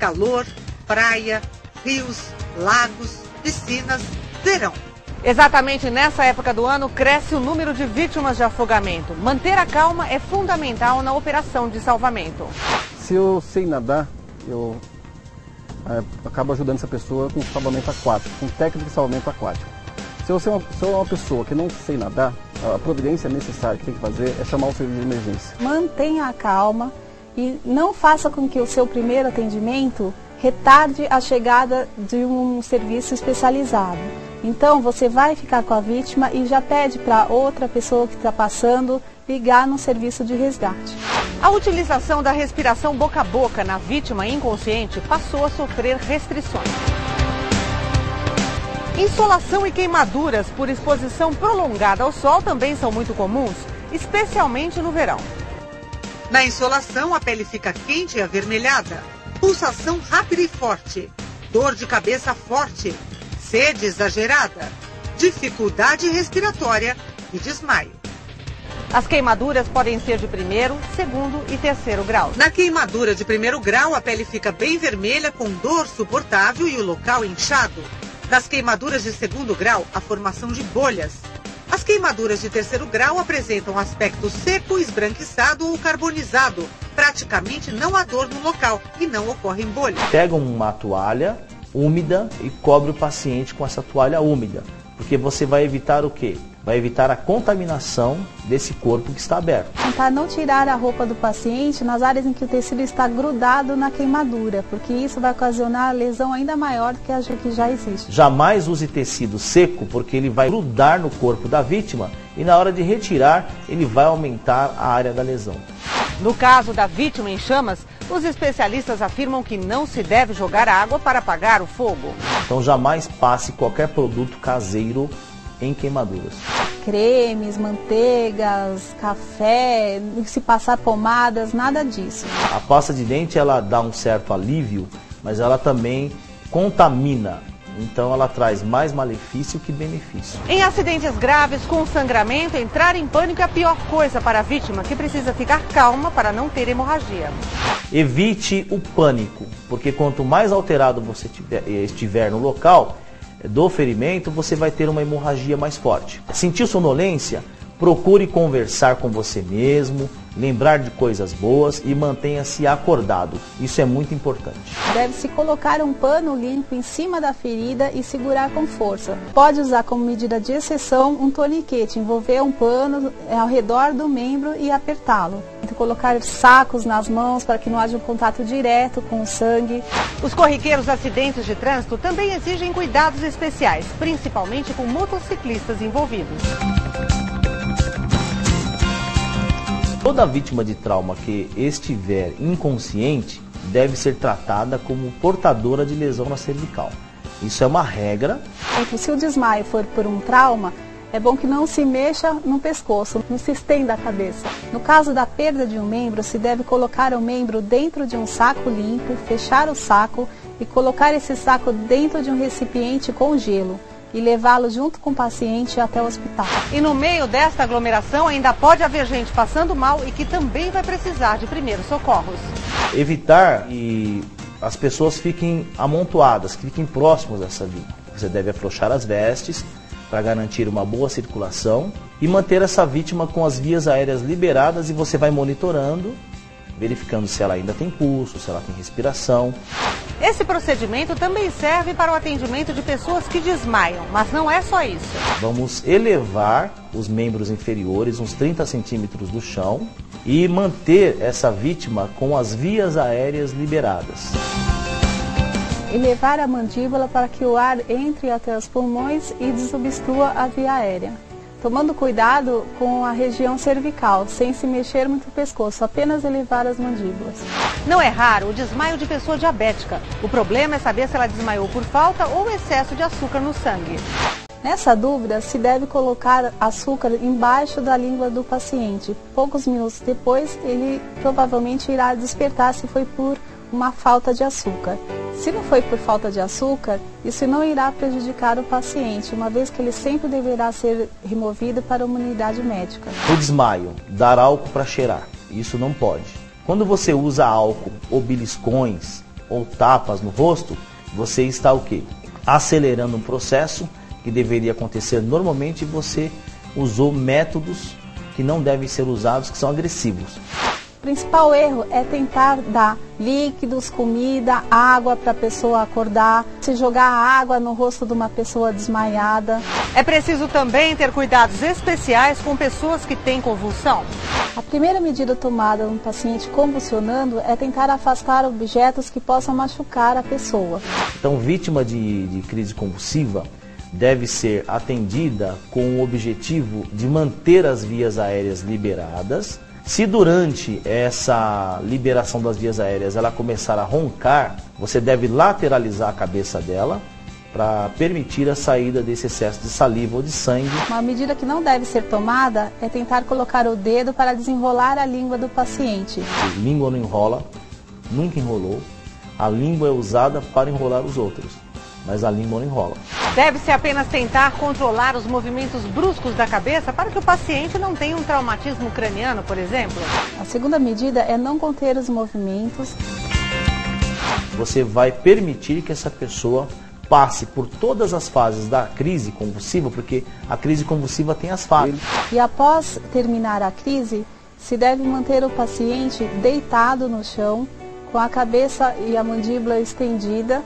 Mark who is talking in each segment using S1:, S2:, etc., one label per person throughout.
S1: calor, praia, rios, lagos, piscinas, verão.
S2: Exatamente nessa época do ano cresce o número de vítimas de afogamento. Manter a calma é fundamental na operação de salvamento.
S3: Se eu sei nadar, eu acabo ajudando essa pessoa com salvamento aquático, com técnica de salvamento aquático. Se eu sou uma pessoa que não sei nadar, a providência necessária que tem que fazer é chamar o serviço de emergência.
S4: Mantenha a calma e não faça com que o seu primeiro atendimento retarde a chegada de um serviço especializado. Então você vai ficar com a vítima e já pede para outra pessoa que está passando ligar no serviço de resgate.
S2: A utilização da respiração boca a boca na vítima inconsciente passou a sofrer restrições. Insolação e queimaduras por exposição prolongada ao sol também são muito comuns, especialmente no verão.
S1: Na insolação, a pele fica quente e avermelhada, pulsação rápida e forte, dor de cabeça forte, sede exagerada, dificuldade respiratória e desmaio.
S2: As queimaduras podem ser de primeiro, segundo e terceiro grau.
S1: Na queimadura de primeiro grau, a pele fica bem vermelha, com dor suportável e o local inchado. Nas queimaduras de segundo grau, a formação de bolhas. As queimaduras de terceiro grau apresentam aspecto seco, esbranquiçado ou carbonizado. Praticamente não há dor no local e não ocorrem bolhas.
S5: Pega uma toalha úmida e cobre o paciente com essa toalha úmida, porque você vai evitar o quê? Vai evitar a contaminação desse corpo que está aberto.
S4: Tentar não tirar a roupa do paciente nas áreas em que o tecido está grudado na queimadura, porque isso vai ocasionar lesão ainda maior do que a que já existe.
S5: Jamais use tecido seco, porque ele vai grudar no corpo da vítima e na hora de retirar, ele vai aumentar a área da lesão.
S2: No caso da vítima em chamas, os especialistas afirmam que não se deve jogar água para apagar o fogo.
S5: Então jamais passe qualquer produto caseiro em queimaduras.
S4: Cremes, manteigas, café, se passar pomadas, nada disso.
S5: A pasta de dente ela dá um certo alívio, mas ela também contamina. Então ela traz mais malefício que benefício.
S2: Em acidentes graves com sangramento, entrar em pânico é a pior coisa para a vítima, que precisa ficar calma para não ter hemorragia.
S5: Evite o pânico, porque quanto mais alterado você estiver no local do ferimento, você vai ter uma hemorragia mais forte. Sentiu sonolência? Procure conversar com você mesmo, lembrar de coisas boas e mantenha-se acordado. Isso é muito importante.
S4: Deve-se colocar um pano limpo em cima da ferida e segurar com força. Pode usar como medida de exceção um torniquete, envolver um pano ao redor do membro e apertá-lo. Colocar sacos nas mãos para que não haja um contato direto com o sangue.
S2: Os corriqueiros acidentes de trânsito também exigem cuidados especiais, principalmente com motociclistas envolvidos.
S5: Toda vítima de trauma que estiver inconsciente deve ser tratada como portadora de lesão na cervical. Isso é uma regra.
S4: Se o desmaio for por um trauma, é bom que não se mexa no pescoço, não se estenda a cabeça. No caso da perda de um membro, se deve colocar o membro dentro de um saco limpo, fechar o saco e colocar esse saco dentro de um recipiente com gelo e levá-lo junto com o paciente até o hospital.
S2: E no meio desta aglomeração ainda pode haver gente passando mal e que também vai precisar de primeiros socorros.
S5: Evitar que as pessoas fiquem amontoadas, que fiquem próximos dessa vítima. Você deve afrouxar as vestes para garantir uma boa circulação e manter essa vítima com as vias aéreas liberadas, e você vai monitorando, verificando se ela ainda tem pulso, se ela tem respiração.
S2: Esse procedimento também serve para o atendimento de pessoas que desmaiam, mas não é só isso.
S5: Vamos elevar os membros inferiores uns 30 centímetros do chão e manter essa vítima com as vias aéreas liberadas.
S4: Elevar a mandíbula para que o ar entre até os pulmões e desobstrua a via aérea. Tomando cuidado com a região cervical, sem se mexer muito o pescoço, apenas elevar as mandíbulas.
S2: Não é raro o desmaio de pessoa diabética. O problema é saber se ela desmaiou por falta ou excesso de açúcar no sangue.
S4: Nessa dúvida, se deve colocar açúcar embaixo da língua do paciente. Poucos minutos depois, ele provavelmente irá despertar se foi por uma falta de açúcar. Se não foi por falta de açúcar, isso não irá prejudicar o paciente, uma vez que ele sempre deverá ser removido para uma unidade médica.
S5: O desmaio, dar álcool para cheirar, isso não pode. Quando você usa álcool ou beliscões ou tapas no rosto, você está o quê? Acelerando um processo que deveria acontecer normalmente e você usou métodos que não devem ser usados, que são agressivos.
S4: O principal erro é tentar dar líquidos, comida, água para a pessoa acordar, se jogar água no rosto de uma pessoa desmaiada.
S2: É preciso também ter cuidados especiais com pessoas que têm convulsão.
S4: A primeira medida tomada num paciente convulsionando é tentar afastar objetos que possam machucar a pessoa.
S5: Então, vítima de crise convulsiva deve ser atendida com o objetivo de manter as vias aéreas liberadas. Se durante essa liberação das vias aéreas ela começar a roncar, você deve lateralizar a cabeça dela para permitir a saída desse excesso de saliva ou de sangue.
S4: Uma medida que não deve ser tomada é tentar colocar o dedo para desenrolar a língua do paciente.
S5: A língua não enrola, nunca enrolou. A língua é usada para enrolar os outros, mas a língua não enrola.
S2: Deve-se apenas tentar controlar os movimentos bruscos da cabeça para que o paciente não tenha um traumatismo craniano, por exemplo.
S4: A segunda medida é não conter os movimentos.
S5: Você vai permitir que essa pessoa passe por todas as fases da crise convulsiva, porque a crise convulsiva tem as fases.
S4: E após terminar a crise, se deve manter o paciente deitado no chão, com a cabeça e a mandíbula estendida,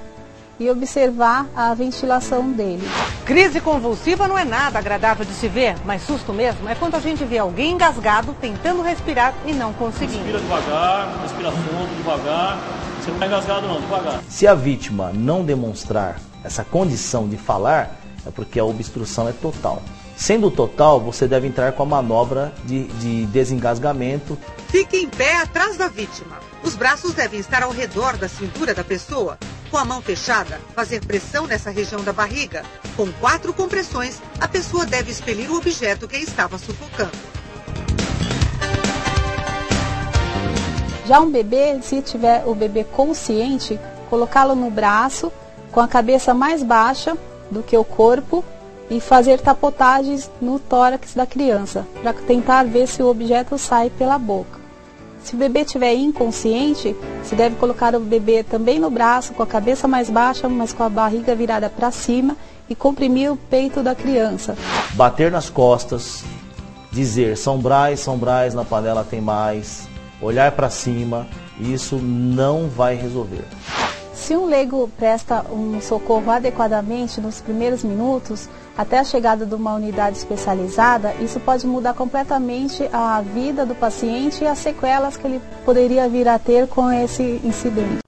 S4: e observar a ventilação dele.
S2: Crise convulsiva não é nada agradável de se ver, mas susto mesmo é quando a gente vê alguém engasgado, tentando respirar e não conseguindo.
S6: Respira devagar, respira fundo, devagar. Você não está engasgado não, devagar.
S5: Se a vítima não demonstrar essa condição de falar, é porque a obstrução é total. Sendo total, você deve entrar com a manobra de desengasgamento.
S1: Fique em pé atrás da vítima. Os braços devem estar ao redor da cintura da pessoa. Com a mão fechada, fazer pressão nessa região da barriga. Com 4 compressões, a pessoa deve expelir o objeto que a estava sufocando.
S4: Já um bebê, se tiver o bebê consciente, colocá-lo no braço, com a cabeça mais baixa do que o corpo, e fazer tapotagens no tórax da criança, para tentar ver se o objeto sai pela boca. Se o bebê estiver inconsciente, se deve colocar o bebê também no braço, com a cabeça mais baixa, mas com a barriga virada para cima, e comprimir o peito da criança.
S5: Bater nas costas, dizer São Brás, na panela tem mais, olhar para cima, isso não vai resolver.
S4: Se um leigo presta um socorro adequadamente nos primeiros minutos, até a chegada de uma unidade especializada, isso pode mudar completamente a vida do paciente e as sequelas que ele poderia vir a ter com esse incidente.